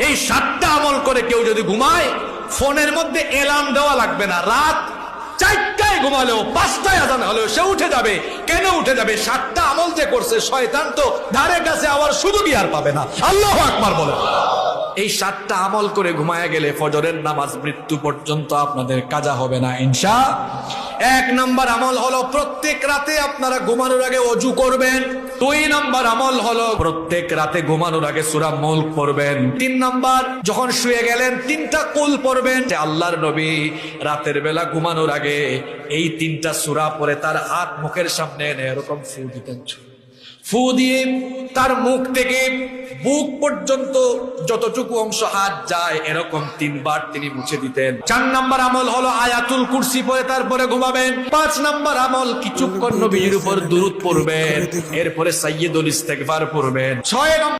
এই 7টা আমল করে কেউ যদি ঘুমায়, ফোনের মধ্যে অ্যালার্ম দেওয়া লাগবে না, রাত 4টায় ঘুমালেও 5টায় আজান হলেও সে উঠে যাবে। কেন উঠে যাবে? 7টা আমল যে করছে, শয়তান তো ধারে কাছে আবার শুধু কি আর পাবে না। আল্লাহু আকবার বলেন। এই 7টা আমল করে ঘুমায় গেলে ফজরের নামাজ মৃত্যু পর্যন্ত আপনাদের কাজা হবে না ইনশাআল্লাহ। 1 নম্বর আমল হলো প্রত্যেক রাতে আপনারা ঘুমানোর আগে ওযু করবেন। 2 নম্বর আমল হলো প্রত্যেক রাতে ঘুমানোর আগে সূরা মুলক পড়বেন। 3 নম্বর, যখন শুয়ে গেলেন 3টা কুল পড়বেন। আল্লাহর নবী রাতের বেলা ঘুমানোর আগে এই 3টা সূরা পড়ে তার হাত মুখের সামনে এনে এরকম ফু দিতেন। ফু দিয়ে তার মুখ থেকে বুক পর্যন্ত যতটুকু অংশ হাত যায় এরকম 3 বার তিনি মুছে দিতেন। 4 নম্বর আমল হলো আয়াতুল কুরসি পড়ে তারপরে ঘুমাবেন। 5 নম্বর আমল, কিছুক্ষণ নবীর উপর দুরূদ পড়বেন, এরপরে সাইয়্যিদুল ইস্তিগফার পড়বেন। 6 নম্বর